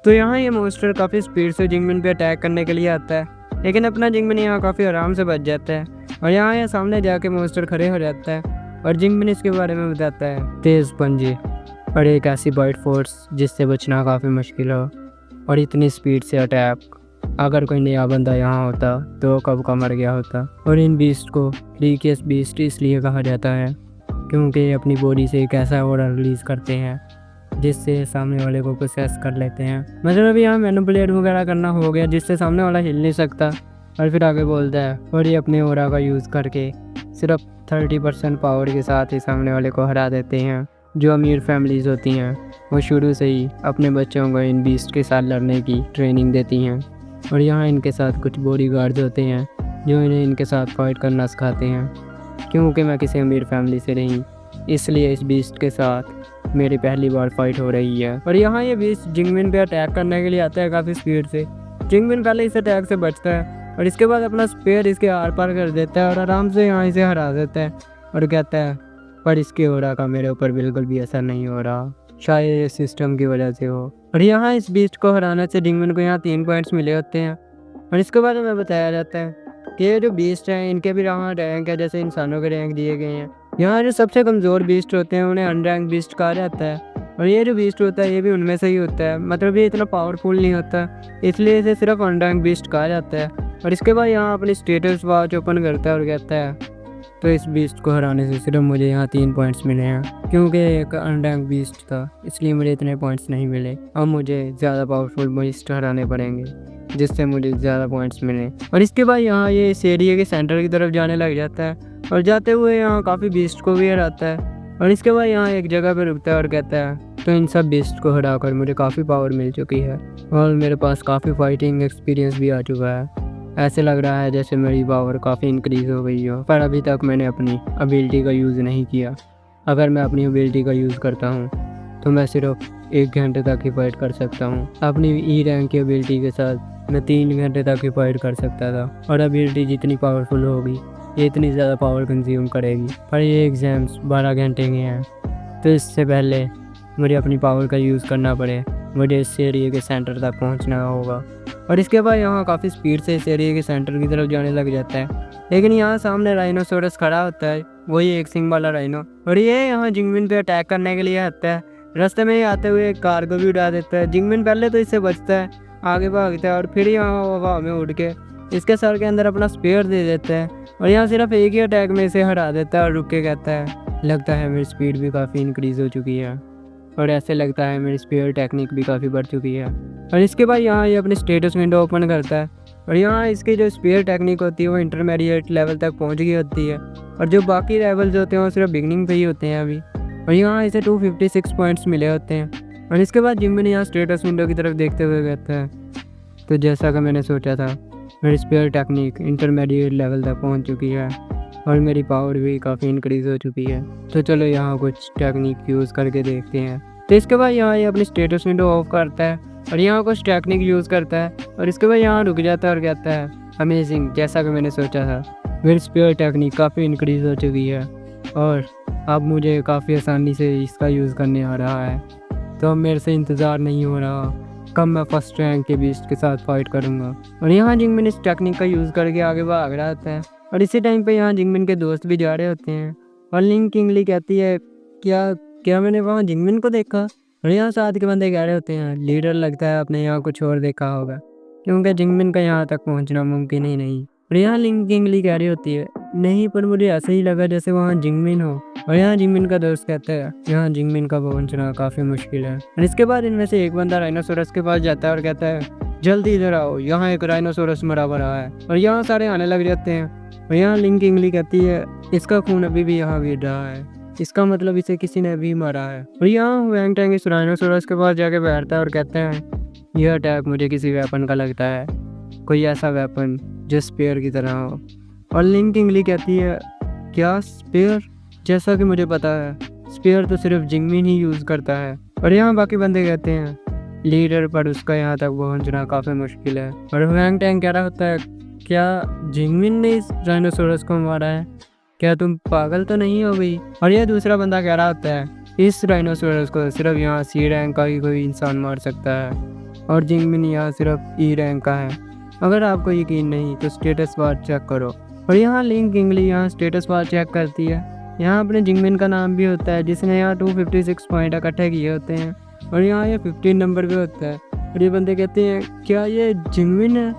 तो यहाँ ये मॉन्स्टर काफ़ी स्पीड से जिंगमिन पे अटैक करने के लिए आता है, लेकिन अपना जिंगमिन यहाँ काफ़ी आराम से बच जाता है और यहाँ ये सामने जाके मॉन्स्टर खड़े हो जाता है और जिंगमिन इसके बारे में बताता है तेज़ पंजे और एक ऐसी बाइट फोर्स जिससे बचना काफ़ी मुश्किल हो और इतनी स्पीड से अटैक। अगर कोई नया बंदा यहाँ होता तो कब का मर गया होता। और इन बीस्ट को लीकियस बीस्ट इसलिए कहा जाता है क्योंकि ये अपनी बॉडी से एक ऐसा ऑरा रिलीज़ करते हैं जिससे सामने वाले को पोसेस कर लेते हैं। मतलब यहाँ मैनिपुलेट वगैरह करना हो गया जिससे सामने वाला हिल नहीं सकता। और फिर आगे बोलता है और ये अपने ऑरा का यूज़ करके सिर्फ 30% पावर के साथ ही सामने वाले को हरा देते हैं। जो अमीर फैमिलीज़ होती हैं वो शुरू से ही अपने बच्चों को इन बीस्ट के साथ लड़ने की ट्रेनिंग देती हैं और यहाँ इनके साथ कुछ बॉडीगार्ड्स होते हैं जो इन्हें इनके साथ फाइट करना सिखाते हैं। क्योंकि मैं किसी अमीर फैमिली से नहीं, इसलिए इस बीस्ट के साथ मेरी पहली बार फाइट हो रही है। और यहाँ ये बीस्ट जिंगमिन पे अटैक करने के लिए आता है काफ़ी स्पीड से। जिंगमिन पहले इस अटैक से बचता है और इसके बाद अपना स्पेयर इसके आर पार कर देता है और आराम से यहाँ इसे हरा देता है और कहता है पर इसके ऑरा का मेरे ऊपर बिल्कुल भी असर नहीं हो रहा, शायद ये सिस्टम की वजह से हो। और यहाँ इस बीस्ट को हराने से जिंगमिन को यहाँ 3 पॉइंट्स मिले होते हैं। और इसके बारे में बताया जाता है कि ये जो बीस्ट हैं इनके भी यहाँ रैंक है जैसे इंसानों के रैंक दिए गए हैं। यहाँ जो सबसे कमज़ोर बीस्ट होते हैं उन्हें अनरैंक बीस्ट कहा जाता है और ये जो बीस्ट होता है ये भी उनमें से ही होता है। मतलब ये इतना पावरफुल नहीं होता, इसलिए इसे सिर्फ अनरैंक बीस्ट कहा जाता है। और इसके बाद यहाँ अपनी स्टेटस वॉच ओपन करता है और कहता है तो इस बीस्ट को हराने से सिर्फ मुझे यहाँ 3 पॉइंट्स मिले हैं क्योंकि एक अनरैंक बीस्ट था, इसलिए मुझे इतने पॉइंट्स नहीं मिले। अब मुझे ज़्यादा पावरफुल बीस्ट हराने पड़ेंगे जिससे मुझे ज़्यादा पॉइंट्स मिले। और इसके बाद यहाँ ये इस एरिया के सेंटर की तरफ जाने लग जाता है और जाते हुए यहाँ काफ़ी बीस्ट को भी हराता है। और इसके बाद यहाँ एक जगह पर रुकता है और कहता है तो इन सब बीस्ट को हराकर मुझे काफ़ी पावर मिल चुकी है और मेरे पास काफ़ी फाइटिंग एक्सपीरियंस भी आ चुका है। ऐसे लग रहा है जैसे मेरी पावर काफ़ी इंक्रीज़ हो गई हो, पर अभी तक मैंने अपनी एबिलिटी का यूज़ नहीं किया। अगर मैं अपनी एबिलिटी का यूज़ करता हूँ तो मैं सिर्फ 1 घंटे तक ही फाइट कर सकता हूँ। अपनी ई रैंक की एबिलिटी के साथ मैं 3 घंटे तक ही फाइट कर सकता था और एबिलिटी जितनी पावरफुल होगी ये इतनी ज़्यादा पावर कंज्यूम करेगी। पर ये एग्ज़ाम्स 12 घंटे के हैं तो इससे पहले मुझे अपनी पावर का यूज़ करना पड़े, मुझे इस एरिया के सेंटर तक पहुंचना होगा। और इसके बाद यहाँ काफ़ी स्पीड से इस एरिया के सेंटर की तरफ जाने लग जाता है, लेकिन यहाँ सामने राइनोसोरस खड़ा होता है, वही एक सिंग वाला राइनो, और ये यहाँ जिंगमिन पे अटैक करने के लिए आता है। रास्ते में ही आते हुए एक कार को भी उड़ा देता है। जिंगमिन पहले तो इससे बचता है, आगे भागता है और फिर यहाँ हवा में उड़ के इसके सर के अंदर अपना स्पेयर दे देता है और यहाँ सिर्फ एक ही अटैक में इसे हरा देता है और रुक के कहता है लगता है मेरी स्पीड भी काफ़ी इंक्रीज़ हो चुकी है और ऐसे लगता है मेरी स्पेयर टेक्निक भी काफ़ी बढ़ चुकी है। और इसके बाद यहाँ ये अपनी स्टेटस विंडो ओपन करता है और यहाँ इसकी जो स्पेयर टेक्निक होती है वो इंटरमीडिएट लेवल तक पहुँच गई होती है और जो बाकी लेवल्स होते हैं वो सिर्फ बिगनिंग पे ही होते हैं अभी। और यहाँ इसे 256 पॉइंट्स मिले होते हैं। और इसके बाद जिंगमिन यहाँ स्टेटस विंडो की तरफ देखते हुए कहता है तो जैसा कि मैंने सोचा था मेरी स्पेयर टेक्निक इंटरमीडिएट लेवल तक पहुँच चुकी है और मेरी पावर भी काफ़ी इंक्रीज़ हो चुकी है, तो चलो यहाँ कुछ टेक्निक यूज़ करके देखते हैं। तो इसके बाद यहाँ ये अपनी स्टेटस विंडो ऑफ करता है और यहाँ कुछ टेक्निक यूज़ करता है और इसके बाद यहाँ रुक जाता है और कहता है अमेजिंग, जैसा कि मैंने सोचा था मेरी स्पेयर टेक्निक काफ़ी इंक्रीज़ हो चुकी है और अब मुझे काफ़ी आसानी से इसका यूज़ करने आ रहा है। तो अब मेरे से इंतज़ार नहीं हो रहा कब मैं फर्स्ट रैंक के बीस्ट के साथ फाइट करूँगा। और यहाँ जिंगमिन इस टेक्निक का यूज़ करके आगे भाग रहा होता है और इसी टाइम पे यहाँ जिंगमिन के दोस्त भी जा रहे होते हैं और लिंग किंगली कहती है क्या मैंने वहाँ जिंगमिन को देखा। और यहाँ साथ के बंदे कह रहे होते हैं लीडर लगता है आपने यहाँ कुछ और देखा होगा क्योंकि जिंगमिन का यहाँ तक पहुँचना मुमकिन ही नहीं। और यहाँ लिंग किंगली कह रही होती है नहीं, पर मुझे ऐसा ही लगा जैसे वहाँ जिंगमिन हो। और यहाँ जिंगमिन का दोस्त कहता है यहाँ जिंगमिन का पहुँचना काफ़ी मुश्किल है। और इसके बाद इनमें से एक बंदा राइनोसोरस के पास जाता है और कहता है जल्दी इधर आओ, यहाँ एक राइनोसोरस मरा पड़ा है। और यहाँ सारे आने लग जाते हैं और यहाँ लिंग किंगली कहती है इसका खून अभी भी यहाँ गिर रहा है, इसका मतलब इसे किसी ने अभी मारा है। और यहाँ वैंग टैंग इस राइनोसोरस के पास जाके बैठता है और कहते हैं यह अटैक मुझे किसी वेपन का लगता है, कोई ऐसा वेपन जो स्पेयर की तरह हो। और लिंग किंगली कहती है क्या स्पेयर, जैसा कि मुझे पता है स्पेयर तो सिर्फ जिंगमिन ही यूज़ करता है। और यहाँ बाकी बंदे कहते हैं लीडर, पर उसका यहाँ तक पहुँचना काफ़ी मुश्किल है। और वैंग टैंग कह रहा होता है क्या जिंगमिन ने इस राइनोसोरस को मारा है, क्या तुम पागल तो नहीं हो गई। और यह दूसरा बंदा कह रहा होता है इस राइनोसोरस को सिर्फ यहाँ सी रैंक का ही कोई इंसान मार सकता है और जिंगमिन यहाँ सिर्फ ई रैंक का है। अगर आपको यकीन नहीं तो स्टेटस बार चेक करो। और यहाँ लिंक इंग्ली यहाँ स्टेटस बार चेक करती है। यहाँ अपने जिंगमिन का नाम भी होता है जिसने यहाँ 256 पॉइंट इकट्ठे किए होते हैं। और यहाँ ये 15 नंबर भी होता है। और ये बंदे कहते हैं क्या ये जिंगमिन है,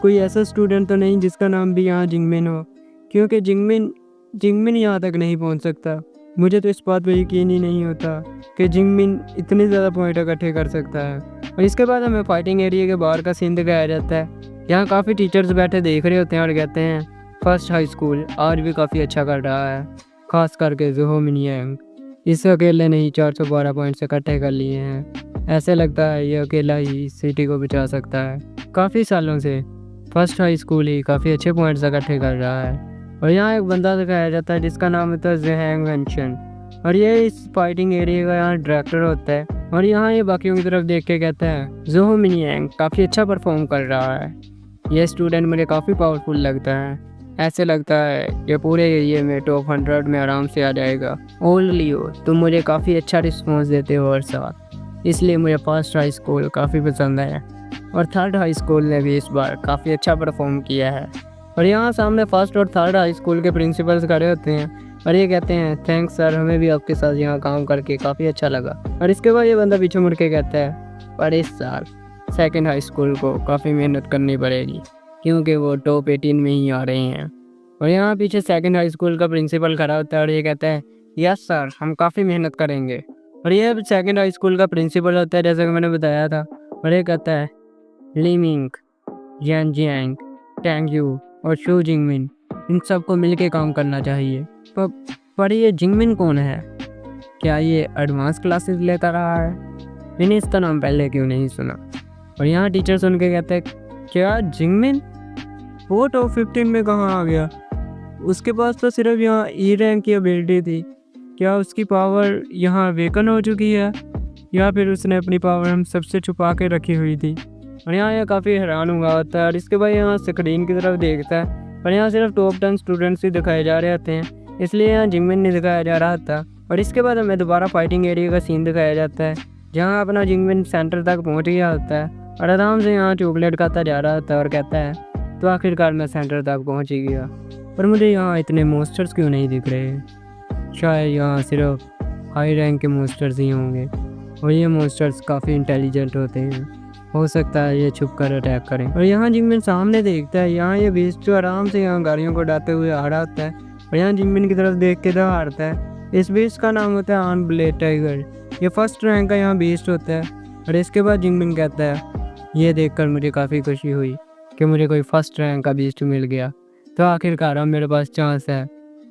कोई ऐसा स्टूडेंट तो नहीं जिसका नाम भी यहाँ जिंगमिन हो, क्योंकि जिंगमिन यहाँ तक नहीं पहुँच सकता। मुझे तो इस बात पर यकीन ही नहीं होता कि जिंगमिन इतने ज़्यादा पॉइंट इकट्ठे कर सकता है। और इसके बाद हमें फाइटिंग एरिया के बाहर का सीन दिखाया जाता है। यहाँ काफ़ी टीचर्स बैठे देख रहे होते हैं और कहते हैं फर्स्ट हाई स्कूल आज भी काफ़ी अच्छा कर रहा है, खास करके ज़ोहो मिनयांग। इस अकेले ने ही 412 पॉइंट्स इकट्ठे कर लिए हैं। ऐसे लगता है ये अकेला ही सिटी को बचा सकता है। काफ़ी सालों से फर्स्ट हाई स्कूल ही काफ़ी अच्छे पॉइंट्स इकट्ठे कर रहा है। और यहाँ एक बंदा दिखाया जाता है जिसका नाम होता है ज़ेहैंग वेंशन। और ये इस फाइटिंग एरिया का यहाँ डायरेक्टर होता है। और यहाँ ये बाकियों की तरफ देख के कहता है ज़ोहो मिनयांग काफ़ी अच्छा परफॉर्म कर रहा है, ये स्टूडेंट मुझे काफ़ी पावरफुल लगता है। ऐसे लगता है ये पूरे एरिया में टॉप 100 में आराम से आ जाएगा। ओल्ड लियो तुम मुझे काफ़ी अच्छा रिस्पॉन्स देते हो हर साल, इसलिए मुझे फर्स्ट हाई स्कूल काफ़ी पसंद है। और थर्ड हाई स्कूल ने भी इस बार काफ़ी अच्छा परफॉर्म किया है। और यहाँ सामने फर्स्ट और थर्ड हाई स्कूल के प्रिंसिपल्स खड़े होते हैं और ये कहते हैं थैंक्स सर, हमें भी आपके साथ यहाँ काम करके काफ़ी अच्छा लगा। और इसके बाद ये बंदा पीछे मुड़ के कहता है पर इस साल सेकंड हाई स्कूल को काफ़ी मेहनत करनी पड़ेगी क्योंकि वो टॉप 18 में ही आ रहे हैं। और यहाँ पीछे सेकंड हाई स्कूल का प्रिंसिपल खड़ा होता है और ये कहता है यस सर, हम काफ़ी मेहनत करेंगे। और ये सेकंड हाई स्कूल का प्रिंसिपल होता है जैसे कि मैंने बताया था। और ये कहता है लीमिंग, यान जियांग, टैंग यू और शू जिंगमिन, इन सबको मिलके काम करना चाहिए। पर ये जिंगमिन कौन है? क्या ये एडवांस क्लासेस लेता रहा है? मैंने इसका नाम पहले क्यों नहीं सुना? और यहाँ टीचर सुन के कहते हैं क्या जिंगमिन वो टॉप 15 में कहाँ आ गया? उसके पास तो सिर्फ यहाँ ई रैंक की एबिलिटी थी। क्या उसकी पावर यहाँ वेकन हो चुकी है या फिर उसने अपनी पावर हम सबसे छुपा के रखी हुई थी? और यहाँ यह काफ़ी हैरान हुआ होता है। और इसके बाद यहाँ स्क्रीन की तरफ देखता है और यहाँ सिर्फ टॉप 10 स्टूडेंट्स ही दिखाए जा रहे होते हैं, इसलिए यहाँ जिंगमिन नहीं दिखाया जा रहा था। और इसके बाद हमें दोबारा फाइटिंग एरिया का सीन दिखाया जाता है जहाँ अपना जिंगमिन सेंटर तक पहुँच गया होता है और आराम से यहाँ चॉकलेट खाता जा रहा होता है और कहता है तो आखिरकार मैं सेंटर तक पहुँच ही गया। पर मुझे यहाँ इतने मोस्टर्स क्यों नहीं दिख रहे? शायद यहाँ सिर्फ हाई रैंक के मोस्टर्स ही होंगे और ये मोस्टर्स काफ़ी इंटेलिजेंट होते हैं, हो सकता है ये छुप कर अटैक करें। और यहाँ जिंगमिन सामने देखता है यहाँ ये बीस्ट जो आराम से यहाँ गाड़ियों को उड़ाते हुए आ रहा होता है और यहाँ जिंगमिन की तरफ देख के दहाड़ता है। इस बीस्ट का नाम होता है आन ब्लेड टाइगर। ये फर्स्ट रैंक का यहाँ बीस्ट होता है। और इसके बाद जिंगमिन कहता है ये देखकर मुझे काफ़ी खुशी हुई कि मुझे कोई फर्स्ट रैंक का बीस्ट मिल गया, तो आखिरकार अब मेरे पास चांस है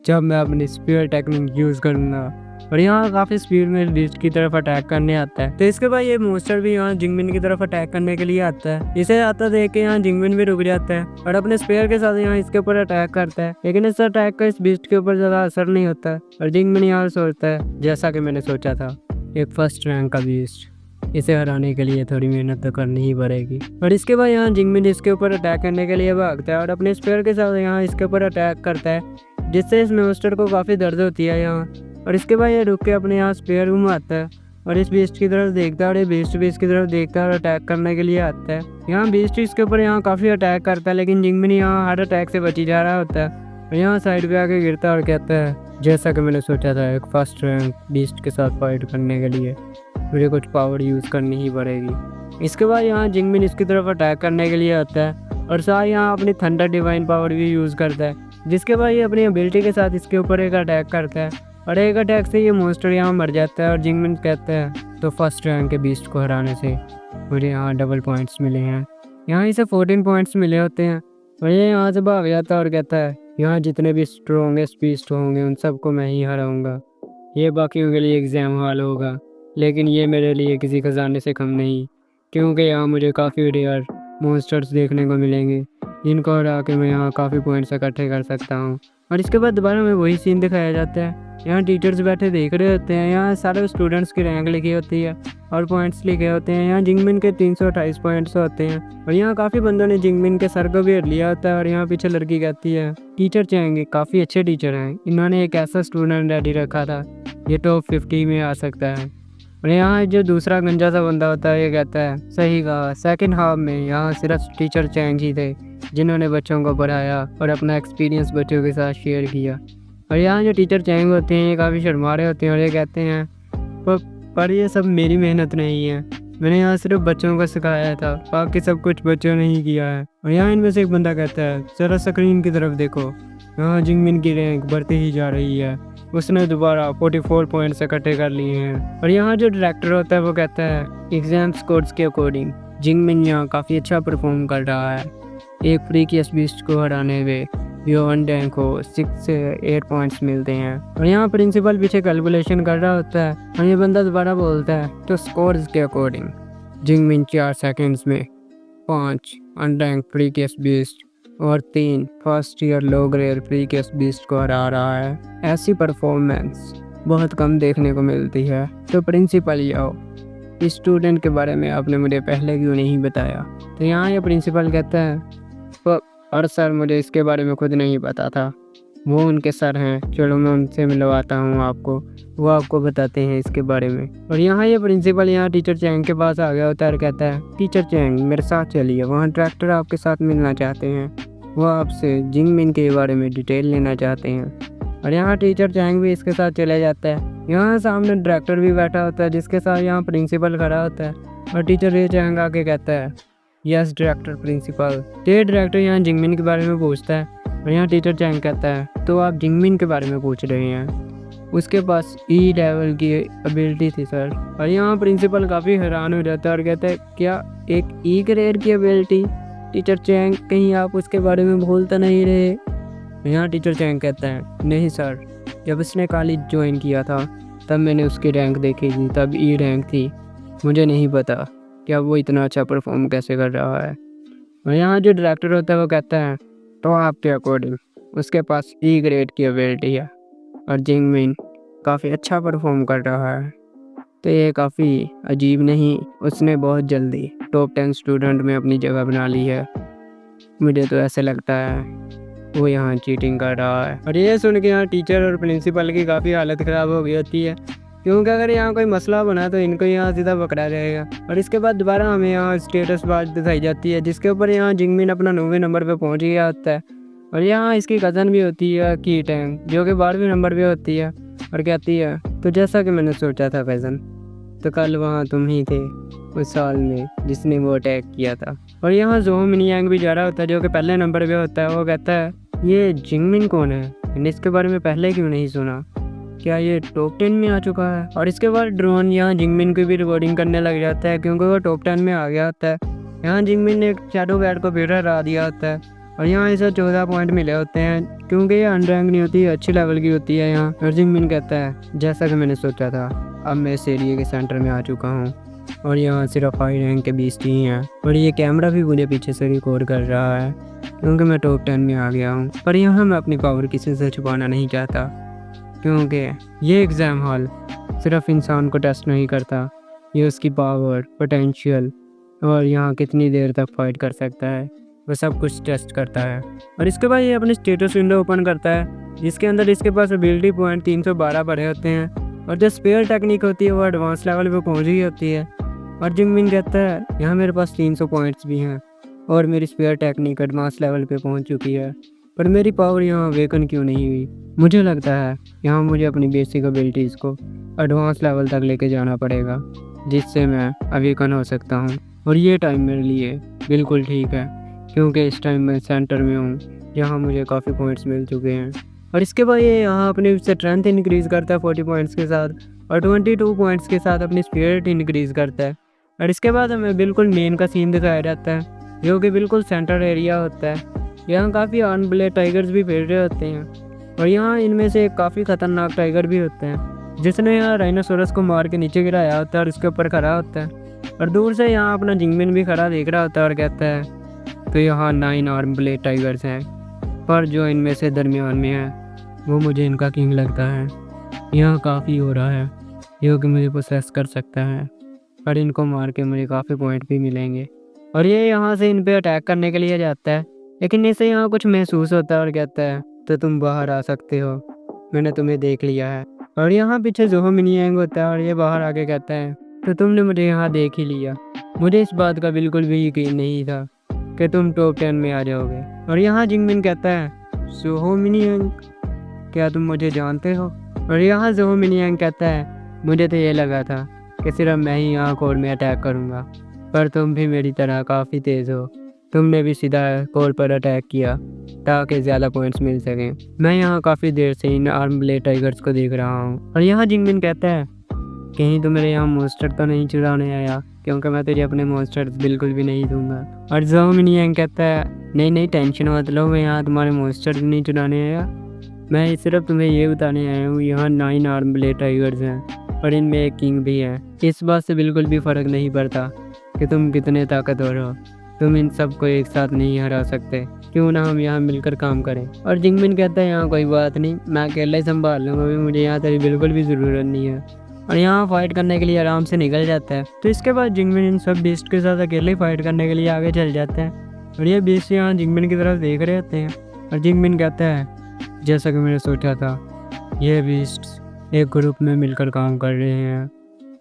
जब मैं अपनी स्पीयर टेक्निक यूज़ करूँगा। और यहाँ काफ़ी स्पीड में बीस्ट की तरफ अटैक करने आता है। तो इसके बाद ये मोस्टर भी यहाँ जिंगमिन की तरफ अटैक करने के लिए आता है। इसे आता देख के यहाँ जिंगमिन भी रुक जाता है और अपने स्पेयर के साथ यहाँ इसके ऊपर अटैक करता है, लेकिन इस अटैक का इस बीस्ट के ऊपर ज़्यादा असर नहीं होता है। और जिंगमिन यहाँ सोचता है जैसा कि मैंने सोचा था, एक फर्स्ट रैंक का बीस्ट, इसे हराने के लिए थोड़ी मेहनत तो करनी ही पड़ेगी। और इसके बाद यहाँ जिंगमिन इसके ऊपर अटैक करने के लिए भागता है और अपने स्पेयर के साथ यहाँ इसके ऊपर अटैक करता है जिससे इस मोस्टर को काफ़ी दर्द होती है यहाँ। और इसके बाद ये रुक के अपने यहाँ स्पेयर रूम आता है और इस बीस्ट की तरफ देखता है और ये बीस्ट भी इसकी तरफ देखता है और अटैक करने के लिए आता है। यहाँ बीस्ट इसके ऊपर यहाँ काफ़ी अटैक करता है, लेकिन जिंगमिन यहाँ हर अटैक से बची जा रहा होता है और यहाँ साइड पे आके गिरता है और कहता है जैसा कि मैंने सोचा था, एक फर्स्ट रैंक बीस्ट के साथ फाइट करने के लिए मुझे कुछ पावर यूज़ करनी ही पड़ेगी। इसके बाद यहाँ जिंगमिन इसकी तरफ अटैक करने के लिए आता है और साथ यहाँ अपनी थंडर डिवाइन पावर भी यूज़ करता है, जिसके बाद ये अपनी एबिलिटी के साथ इसके ऊपर एक अटैक करता है और एक अटैक से ये मोस्टर यहाँ मर जाता है। और जिंगमिन कहता है तो फर्स्ट रैंक के बीस्ट को हराने से मुझे यहाँ डबल पॉइंट्स मिले हैं। यहाँ इसे 14 पॉइंट्स मिले होते हैं और ये यहाँ से भाग जाता है और कहता है यहाँ जितने भी स्ट्रॉन्गेस्ट बीस्ट होंगे उन सबको मैं ही हराऊँगा। ये बाकियों के लिए एग्ज़ाम हॉल होगा, लेकिन ये मेरे लिए किसी खजाने से कम नहीं, क्योंकि यहाँ मुझे काफ़ी रेयर मोस्टर्स देखने को मिलेंगे जिनको हरा के मैं यहाँ काफ़ी पॉइंट्स इकट्ठे कर सकता हूँ। और इसके बाद दोबारा में वही सीन दिखाया जाता है। यहाँ टीचर्स बैठे देख रहे होते हैं, यहाँ सारे स्टूडेंट्स की रैंक लिखी होती है और पॉइंट्स लिखे होते हैं। यहाँ जिंगमिन के 328 पॉइंट्स होते हैं और यहाँ काफ़ी बंदों ने जिंगमिन के सर को भी हर लिया होता है। और यहाँ पीछे लड़की कहती है टीचर चाहेंगे, काफ़ी अच्छे टीचर हैं, इन्होंने एक ऐसा स्टूडेंट रेडी रखा था ये टॉप 50 में आ सकता है। और यहाँ जो दूसरा गंजा सा बंदा होता है ये कहता है सही कहा, सेकंड हाफ में यहाँ सिर्फ टीचर चैंग ही थे जिन्होंने बच्चों को पढ़ाया और अपना एक्सपीरियंस बच्चों के साथ शेयर किया। और यहाँ जो टीचर चैंग होते हैं ये काफ़ी शर्मा रहे होते हैं और ये कहते हैं पर, पर ये सब मेरी मेहनत नहीं है, मैंने यहाँ सिर्फ बच्चों को सिखाया था, बाकी सब कुछ बच्चों ने ही किया है। और यहाँ इनमें से एक बंदा कहता है ज़रा स्क्रीन की तरफ देखो, यहाँ जिंगमिन की रैंक बढ़ती ही जा रही है, उसने दोबारा 44 पॉइंट्स इकट्ठे कर लिए हैं। और यहाँ जो डायरेक्टर होता है वो कहता है एग्जाम स्कोर्स के अकॉर्डिंग जिंगमिन यहाँ काफ़ी अच्छा परफॉर्म कर रहा है, एक फ्रीकियस बीस्ट को हराने में योन डैंग को 6 से 8 पॉइंट्स मिलते हैं। और यहाँ प्रिंसिपल पीछे कैलकुलेशन कर रहा होता है और ये बंदा दोबारा बोलता है तो स्कोर्स के अकॉर्डिंग जिंगमिन 4 सेकंड्स में 5 अनरैंक फ्रीकियस बीस्ट और 3 फर्स्ट ईयर लो ग्रेड फ्रीकियस बीस्ट को हरा रहा है। ऐसी परफॉर्मेंस बहुत कम देखने को मिलती है। तो प्रिंसिपल याओ, इस स्टूडेंट के बारे में आपने मुझे पहले क्यों नहीं बताया? तो यहाँ ये प्रिंसिपल कहता है और सर मुझे इसके बारे में खुद नहीं पता था, वो उनके सर हैं, चलो मैं उनसे मिलवाता हूँ आपको, वो आपको बताते हैं इसके बारे में। और यहाँ ये प्रिंसिपल यहाँ टीचर चैंग के पास आ गया होता है और कहता है टीचर चैंग मेरे साथ चलिए, वहाँ डायरेक्टर आपके साथ मिलना चाहते हैं, वो आपसे जिंगमिन के बारे में डिटेल लेना चाहते हैं। और यहाँ टीचर चैंग भी इसके साथ चले जाता है। यहाँ सामने डायरेक्टर भी बैठा होता है जिसके साथ यहाँ प्रिंसिपल खड़ा होता है और टीचर चैंग आके कहता है यस डायरेक्टर प्रिंसिपल। डायरेक्टर यहाँ जिंगमिन के बारे में पूछता है और यहाँ टीचर चैंग कहता है तो आप जिंगमिन के बारे में पूछ रहे हैं, उसके पास ई लेवल की एबिलिटी थी सर। और यहाँ प्रिंसिपल काफ़ी हैरान हो जाता है और कहता है क्या एक ई ग्रेड की एबिलिटी? टीचर चैंग कहीं आप उसके बारे में भूल तो नहीं रहे? यहाँ टीचर चैंग कहता है नहीं सर, जब उसने कॉलेज ज्वाइन किया था तब मैंने उसकी रैंक देखी थी, तब ई रैंक थी, मुझे नहीं पता क्या वो इतना अच्छा परफॉर्म कैसे कर रहा है। और यहाँ जो डायरेक्टर होता है वो कहता है तो आपके अकॉर्डिंग उसके पास ई ग्रेड की एबिलिटी है और जिंगमिन काफ़ी अच्छा परफॉर्म कर रहा है, तो ये काफ़ी अजीब नहीं, उसने बहुत जल्दी टॉप 10 स्टूडेंट में अपनी जगह बना ली है, मुझे तो ऐसे लगता है वो यहाँ चीटिंग कर रहा है। और ये सुन के यहाँ टीचर और प्रिंसिपल की काफ़ी हालत ख़राब हो गई होती है, क्योंकि अगर यहाँ कोई मसला बना तो इनको यहाँ सीधा पकड़ा जाएगा। और इसके बाद दोबारा हमें यहाँ स्टेटस बार दिखाई जाती है जिसके ऊपर यहाँ जिंगमिन अपना 9वें नंबर पे पहुँच गया होता है और यहाँ इसकी कज़न भी होती है की टैंग जो कि 12वें नंबर पे होती है और कहती है तो जैसा कि मैंने सोचा था कज़न, तो कल वहाँ तुम ही थे उस साल में जिसने वो अटैक किया था। और यहाँ ज़ो मिनयांग भी जा रहा होता है जो कि पहले नंबर पे होता है, वो कहता है ये जिंगमिन कौन है, मैंने इसके बारे में पहले क्यों नहीं सुना, क्या ये टॉप 10 में आ चुका है? और इसके बाद ड्रोन यहाँ जिंगमिन की भी रिकॉर्डिंग करने लग जाता है क्योंकि वो टॉप 10 में आ गया होता है। यहाँ जिंगमिन ने एक शैडो बैट को फिर हरा दिया होता है और यहाँ इसे 14 पॉइंट मिले होते हैं क्योंकि ये अनरैंक नहीं होती, अच्छी लेवल की होती है यहाँ। और जिंगमिन कहता है जैसा कि मैंने सोचा था, अब मैं इस एरिया के सेंटर में आ चुका हूँ और यहाँ सिर्फ हाई रैंक के 20 ही हैं और ये कैमरा भी मुझे पीछे से रिकॉर्ड कर रहा है क्योंकि मैं टॉप 10 में आ गया हूँ। पर यहाँ मैं अपनी पावर किसी से छुपाना नहीं चाहता क्योंकि ये एग्ज़ाम हॉल सिर्फ इंसान को टेस्ट नहीं करता, ये उसकी पावर, पोटेंशियल और यहाँ कितनी देर तक फाइट कर सकता है वो सब कुछ टेस्ट करता है। और इसके बाद ये अपने स्टेटस विंडो ओपन करता है जिसके अंदर इसके पास एबिलिटी पॉइंट 312 भरे होते हैं और जो स्पेयर टेक्निक होती है वो एडवांस लेवल पे पहुँच गई होती है। और जिंगमिन कहता है यहाँ मेरे पास 300 पॉइंट्स भी हैं और मेरी स्पेयर टेक्निक एडवांस लेवल पे पहुँच चुकी है, पर मेरी पावर यहाँ अवेकन क्यों नहीं हुई? मुझे लगता है यहाँ मुझे अपनी बेसिक एबिलिटीज़ को एडवांस लेवल तक लेके जाना पड़ेगा जिससे मैं अवेकन हो सकता हूँ। और ये टाइम मेरे लिए बिल्कुल ठीक है क्योंकि इस टाइम मैं सेंटर में हूँ जहाँ मुझे काफ़ी पॉइंट्स मिल चुके हैं। और इसके बाद ये यहाँ अपनी स्ट्रेंथ इंक्रीज़ करता है 40 पॉइंट्स के साथ और 22 पॉइंट्स के साथ अपनी स्पिरिट इंक्रीज़ करता है। और इसके बाद हमें बिल्कुल मेन का सीन दिखाया जाता है जो कि बिल्कुल सेंटर एरिया होता है। यहाँ काफ़ी अनब्लेड टाइगर्स भी फिर रहे होते हैं और यहाँ इनमें से एक काफ़ी ख़तरनाक टाइगर भी होते हैं जिसने यहाँ राइनोसोरस को मार के नीचे गिराया होता है और उसके ऊपर खड़ा होता है। और दूर से यहाँ अपना जिंगमिन भी खड़ा देख रहा होता है और कहता है तो यहाँ 9 आर्मब्लेड टाइगर्स हैं, पर जो इनमें से दरमियान में है वो मुझे इनका किंग लगता है। यहाँ काफ़ी हो रहा है जो कि मुझे प्रोसेस कर सकता है और इनको मार के मुझे काफ़ी पॉइंट भी मिलेंगे। और ये यहाँ से इन पे अटैक करने के लिए जाता है लेकिन इसे यहाँ कुछ महसूस होता है और कहता है तो तुम बाहर आ सकते हो, मैंने तुम्हें देख लिया है और यहाँ पीछे जोहो मिनी यंग होता है और ये बाहर आके कहता है तो तुमने मुझे यहाँ देख ही लिया, मुझे इस बात का बिल्कुल भी यकीन नहीं था कि तुम टॉप 10 में आ जाओगे। और यहाँ जिंगमिन कहता है जोहो मिनी यंग, क्या तुम मुझे जानते हो? और यहाँ जोहो मिनी यंग कहता है मुझे तो ये लगा था कि सिर्फ मैं ही यहाँ कोर में अटैक करूँगा, पर तुम भी मेरी तरह काफ़ी तेज़ हो, तुमने भी सीधा कोर पर अटैक किया ताकि ज़्यादा पॉइंट्स मिल सकें। मैं यहाँ काफ़ी देर से इन आर्म ब्लेड टाइगर्स को देख रहा हूँ। और यहाँ जिंगमिन कहता है कहीं तो मेरे यहाँ मॉन्स्टर तो नहीं चुराने आया, क्योंकि मैं तुझे अपने मॉन्स्टर्स बिल्कुल भी नहीं दूंगा। और जोहो मिनी यंग कहता है नहीं नहीं टेंशन मत लो, मैं यहाँ तुम्हारे मॉन्स्टर नहीं चुराने आया, मैं सिर्फ तुम्हें ये बताने आया हूँ यहाँ 9 आर्म ब्लेड टाइगर्स हैं और इनमें एक किंग भी है। इस बात से बिल्कुल भी फ़र्क नहीं पड़ता कि तुम कितने ताकतवर हो, तुम इन सबको एक साथ नहीं हरा सकते, क्यों ना हम यहाँ मिलकर काम करें। और जिंगमिन कहता है यहाँ कोई बात नहीं, मैं अकेला ही संभाल लूँगा, अभी मुझे यहाँ तेरी बिल्कुल भी ज़रूरत नहीं है। और यहाँ फाइट करने के लिए आराम से निकल जाता है। तो इसके बाद जिंगमिन इन सब बीस्ट के साथ अकेले ही फाइट करने के लिए आगे चल जाते हैं। और ये बीस्ट यहाँ जिंगमिन की तरफ देख रहे होते हैं। और जिंगमिन कहता है जैसा कि मैंने सोचा था, ये बीस्ट एक ग्रुप में मिलकर काम कर रहे हैं,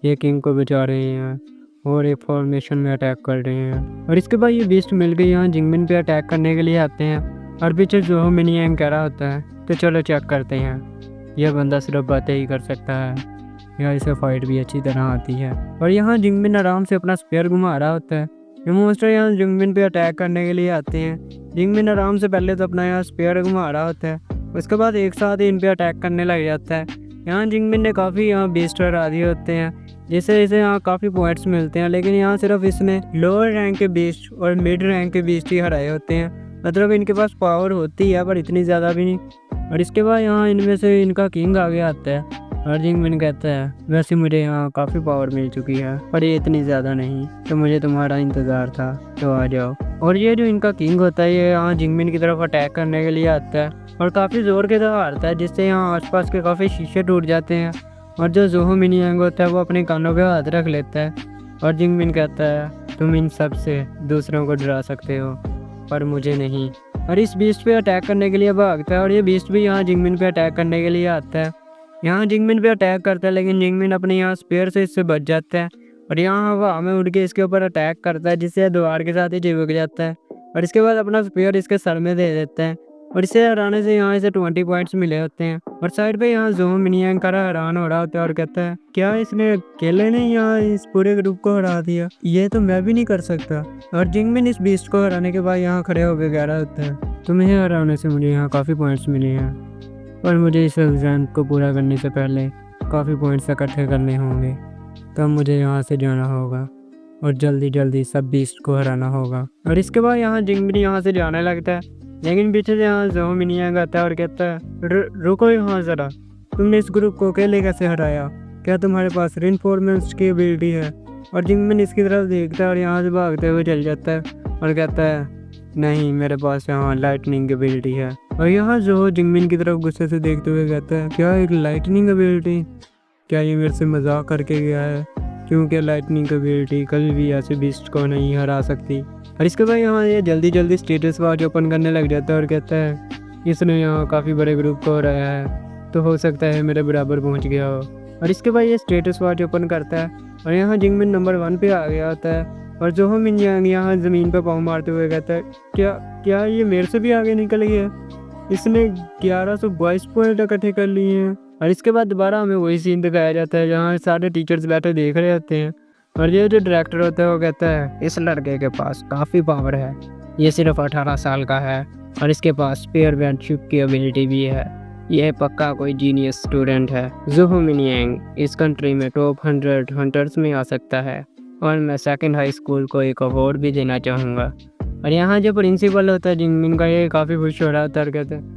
ये किंग को बचा रहे हैं और एक फॉर्मेशन में अटैक कर रहे हैं। और इसके बाद ये बीस्ट मिलकर यहाँ जिंगमिन पे अटैक करने के लिए आते हैं। और पीछे जोहो मिनी यंग कह रहा होता है तो चलो चेक करते हैं, यह बंदा सिर्फ बातें ही कर सकता है या इसे फाइट भी अच्छी तरह आती है। और यहाँ जिंगमिन आराम से अपना स्पेयर घुमा रहा होता है। ये मॉन्स्टर यहाँ जिंगमिन पे अटैक करने के लिए आते हैं। जिंगमिन आराम से पहले तो अपना यहाँ स्पेयर घुमा रहा होता है, उसके बाद एक साथ ही इन पे अटैक करने लग जाता है। यहाँ जिंगमिन ने काफ़ी यहाँ बीस्ट हरा दिए होते हैं, जिससे इसे यहाँ काफ़ी पॉइंट्स मिलते हैं, लेकिन यहाँ सिर्फ इसने लोअर रैंक के बीस्ट और मिड रैंक के बीस्ट ही हराए होते हैं। मतलब इनके पास पावर होती है पर इतनी ज़्यादा भी नहीं। और इसके बाद यहाँ इनमें से इनका किंग आगे आता है। और जिंगमिन कहता है वैसे मुझे यहाँ काफ़ी पावर मिल चुकी है पर ये इतनी ज़्यादा नहीं, तो मुझे तुम्हारा इंतज़ार था, तो आ जाओ। और ये जो इनका किंग होता है ये यहाँ जिंगमिन की तरफ अटैक करने के लिए आता है और काफ़ी ज़ोर के साथ हारता है, जिससे यहाँ आसपास के काफ़ी शीशे टूट जाते हैं। और जो जोहो मिनी यंग होता है वो अपने कानों पे हाथ रख लेता है। और जिंगमिन कहता है तुम इन सब से दूसरों को डरा सकते हो पर मुझे नहीं। और इस बीस्ट पे अटैक करने के लिए भागता है और ये बीस्ट भी यहाँ जिंगमिन पे अटैक करने के लिए आता है। यहाँ जिंगमिन पे अटैक करता है लेकिन जिंगमिन अपने यहाँ स्पेयर से इससे बच जाता है और यहाँ हवा में उड़ के इसके ऊपर अटैक करता है, जिससे दीवार के साथ ही चिपक जाता है। और इसके बाद अपना स्पेयर इसके सर में दे देता है और इसे हराने से यहाँ इसे 20 पॉइंट्स मिले होते हैं। और साइड पे यहाँ जोहो मिनी यंग का हैरान हो रहा होता है और कहता है क्या इसने अकेले ने यहाँ इस पूरे ग्रुप को हरा दिया, ये तो मैं भी नहीं कर सकता। और जिंगमिन इस बीस्ट को हराने के बाद यहाँ खड़े होकर कह रहा होता है तुम्हें हराने से मुझे यहाँ काफ़ी पॉइंट्स मिले हैं, पर मुझे इस एग्जाम को पूरा करने से पहले काफ़ी पॉइंट्स इकट्ठे करने होंगे, तब मुझे यहाँ से जाना होगा और जल्दी जल्दी सब बीस्ट को हराना होगा। और इसके बाद यहाँ जिंगमिन यहाँ से जाने लगता है, लेकिन पीछे से यहाँ जोहो मिनी यंग आता है और कहता है रुको यहाँ ज़रा, तुमने इस ग्रुप को अकेले कैसे हराया, क्या तुम्हारे पास रिइंफोर्समेंट्स की एबिलिटी है? और जिंगमिन इसकी तरफ देखता है और यहाँ से भागते हुए चल जाता है और कहता है नहीं, मेरे पास यहाँ लाइटनिंग एबिलिटी है। और यहाँ जोहो जिंगमिन की तरफ गुस्से से देखते हुए कहता है क्या एक लाइटनिंग एबिलिटी, क्या ये मेरे से मजाक करके गया है? क्योंकि लाइटनिंग एबिलिटी कभी भी ऐसे बीस्ट को नहीं हरा सकती। और इसके बाद यहाँ ये जल्दी जल्दी स्टेटस वॉच ओपन करने लग जाता है और कहता है इसने यहाँ काफ़ी बड़े ग्रुप को हराया है, तो हो सकता है मेरे बराबर पहुँच गया हो। और इसके बाद ये स्टेटस वॉच ओपन करता है और यहाँ जिंगमिन नंबर 1 पे आ गया होता है। और जोहो मिनी यंग यहाँ ज़मीन पर पाँव मारते हुए कहता है क्या ये मेरे से भी आगे निकल गया, इसने 1122 पॉइंट इकट्ठे कर लिए हैं। और इसके बाद दोबारा हमें वही सीन दिखाया जाता है जहाँ सारे टीचर्स बैठे देख रहे होते हैं और ये जो डायरेक्टर होता है वो कहता है इस लड़के के पास काफ़ी पावर है, ये सिर्फ 18 साल का है और इसके पास स्पेयर वेंटशिप की एबिलिटी भी है, यह पक्का कोई जीनियस स्टूडेंट है। जोहो मिनी यंग इस कंट्री में टॉप 100 हंटर्स में आ सकता है और मैं सेकंड हाई स्कूल को एक अवार्ड भी देना चाहूँगा। और यहाँ जो प्रिंसिपल होता है जिंगमिन का, ये काफ़ी खुश हो रहा होता है और कहता है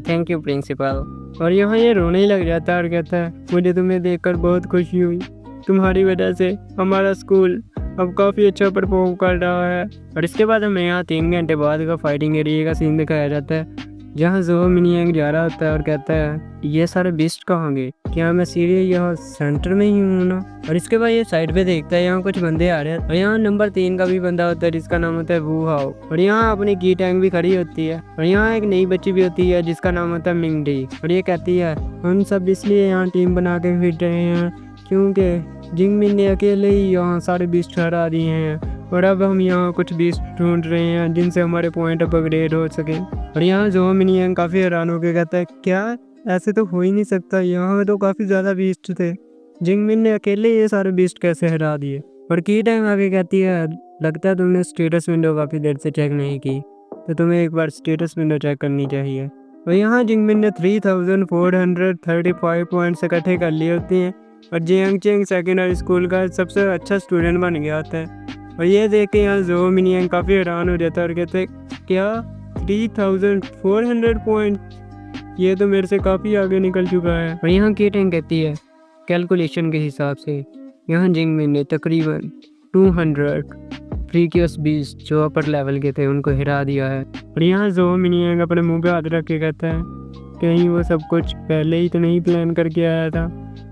थैंक यू प्रिंसिपल। और यहाँ ये रोने ही लग जाता है और कहता है मुझे तुम्हें देखकर बहुत खुशी हुई, तुम्हारी वजह से हमारा स्कूल अब काफ़ी अच्छा परफॉर्म कर रहा है। और इसके बाद हमें यहाँ 3 घंटे बाद का फाइटिंग एरिया का सीन दिखाया जाता है जहाँ ज़ो मिनियंग जा रहा होता है और कहता है ये सारे बीस्ट कहाँ गए, क्या मैं सीरियल यहाँ सेंटर में ही हूँ ना। और इसके बाद ये साइड पे देखता है, यहाँ कुछ बंदे आ रहे हैं और यहाँ नंबर 3 का भी बंदा होता है जिसका नाम होता है वू हाओ। और यहाँ अपनी की टैंक भी खड़ी होती है और यहाँ एक नई बच्ची भी होती है जिसका नाम होता है मिंगडी। और ये कहती है हम सब इसलिए यहाँ टीम बना के फिर रहे हैं क्योंकि जिंगमिन ने अकेले ही यहाँ सारे बीस्ट हरा दिए हैं और अब हम यहाँ कुछ बीस्ट ढूंढ रहे हैं जिनसे हमारे पॉइंट अपग्रेड हो सके। और यहाँ जो मिनियन काफ़ी हैरान होकर कहता है क्या ऐसे तो हो ही नहीं सकता, यहाँ तो काफ़ी ज़्यादा बीस्ट थे, जिंगमिन ने अकेले ये सारे बीस्ट कैसे हरा दिए। और की टाइम आगे कहती है लगता है तुमने स्टेटस विंडो काफ़ी देर से चेक नहीं की, तो तुम्हें एक बार स्टेटस विंडो चेक करनी चाहिए। और यहाँ जिंगमिन ने 3435 पॉइंट्स इकट्ठे कर लिए होते हैं और जियांगचेंग सेकेंडरी स्कूल का सबसे अच्छा स्टूडेंट बन गया होता है। और ये देख के यहाँ जो मिनियन काफ़ी हैरान हो जाता है और कहते हैं क्या 3400 पॉइंट, ये तो मेरे से काफ़ी आगे निकल चुका है। और यहाँ की टाइम कहती है कैलकुलेशन के हिसाब से यहाँ जिंगमिन ने तकरीबन 200 प्रीवियस बीस्ट जो अपर लेवल के थे उनको हिरा दिया है। और यहाँ जो मिनियन अपने मुंह पे हाथ रख के कहता है कहीं वो सब कुछ पहले ही तो नहीं प्लान करके आया था,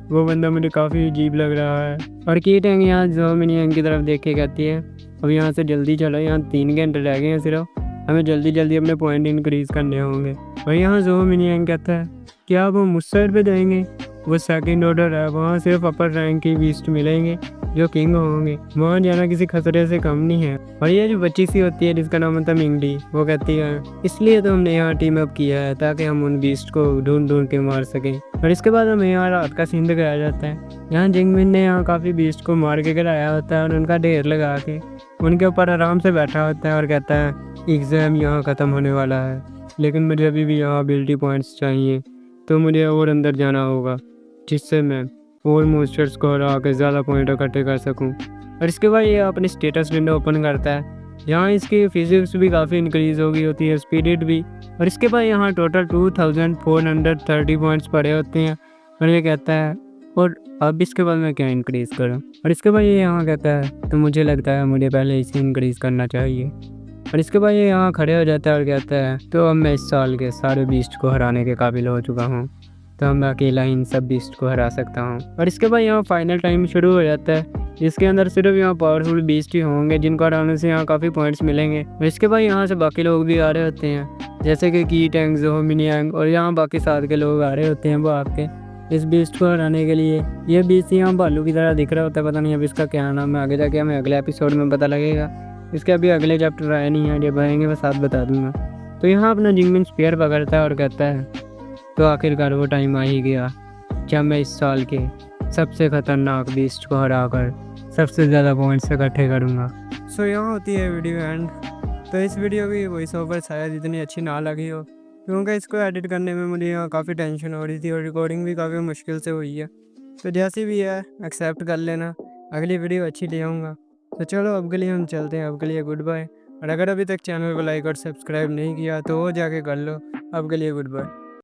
वो बंदा मुझे काफ़ी अजीब लग रहा है। और की टैंग यहाँ जो मिनियन की तरफ देख के कहती है अब यहाँ से जल्दी चलो, यहाँ 3 घंटे रह गए हैं सिर्फ, हमें जल्दी जल्दी अपने पॉइंट इंक्रीज़ करने होंगे। और यहाँ जो मिनियन कहता है क्या वो मुझ साइड पे जाएंगे, वो सेकंड ऑर्डर है, वहाँ सिर्फ अपर रैंक के बीस्ट मिलेंगे जो किंग होंगे, वहाँ जाना किसी खतरे से कम नहीं है। और ये जो बच्ची सी होती है जिसका नाम होता है मिंगडी, वो कहती है इसलिए तो हमने यहाँ टीम अप किया है ताकि हम उन बीस्ट को ढूंढ ढूंढ के मार सकें। और इसके बाद हमें यहाँ रात का सीन दिखाया जाता है, यहाँ जिंगमिन ने यहाँ काफ़ी बीस्ट को मार के गिराया होता है और उनका ढेर लगा के उनके ऊपर आराम से बैठा होता है और कहता है एग्ज़ाम यहाँ ख़त्म होने वाला है लेकिन मुझे अभी भी यहाँ एबिलिटी पॉइंट्स चाहिए, तो मुझे और अंदर जाना होगा जिससे मैं और मोस्टर्स को हरा के ज़्यादा पॉइंट इकट्ठे कर सकूं। और इसके बाद ये अपनी स्टेटस विंडो ओपन करता है, यहाँ इसकी फिजिक्स भी काफ़ी इंक्रीज़ हो गई होती है, स्पीड भी। और इसके बाद यहाँ टोटल 2430 पॉइंट्स पड़े होते हैं और ये कहता है और अब इसके बाद मैं क्या इंक्रीज़ करूँ। और इसके बाद ये यहाँ कहता है तो मुझे लगता है मुझे पहले इसे इंक्रीज़ करना चाहिए। और इसके बाद ये यहाँ खड़े हो जाता है और कहता है तो अब मैं इस साल के सारे बीस्ट को हराने के काबिल हो चुका हूँ, तो मैं अकेला इन सब बीस्ट को हरा सकता हूँ। और इसके बाद यहाँ फाइनल टाइम शुरू हो जाता है जिसके अंदर सिर्फ यहाँ पावरफुल बीस्ट ही होंगे जिनको हराने से यहाँ काफ़ी पॉइंट्स मिलेंगे। और इसके बाद यहाँ से बाकी लोग भी आ रहे होते हैं जैसे कि की टैंग जो मिनियंग और यहाँ बाकी साथ के लोग आ रहे होते हैं वो आपके इस बीस्ट को हराने के लिए। ये बीस्ट यहाँ भालू की तरह दिख रहा होता है, पता नहीं अब इसका क्या नाम है, आगे जाके हमें अगले एपिसोड में पता लगेगा। इसके अभी अगले चैप्टर आए नहीं है, जब आएंगे मैं साथ बता दूंगा। तो यहाँ अपना जिंगमिन स्पेयर पकड़ता है और कहता है तो आखिरकार वो टाइम आ ही गया जब मैं इस साल के सबसे ख़तरनाक बीस्ट को हराकर सबसे ज़्यादा पॉइंट्स इकट्ठे करूँगा। सो यहाँ होती है वीडियो एंड। तो इस वीडियो की वॉइस ओवर शायद इतनी अच्छी ना लगी हो क्योंकि इसको एडिट करने में मुझे यहाँ काफ़ी टेंशन हो रही थी और रिकॉर्डिंग भी काफ़ी मुश्किल से हुई है। तो जैसी भी है एक्सेप्ट कर लेना, अगली वीडियो अच्छी ले आऊँगा। तो चलो अब के लिए हम चलते हैं, अब के लिए गुड बाय। और अगर अभी तक चैनल को लाइक और सब्सक्राइब नहीं किया तो वो जाके कर लो। अब के लिए गुड बाय।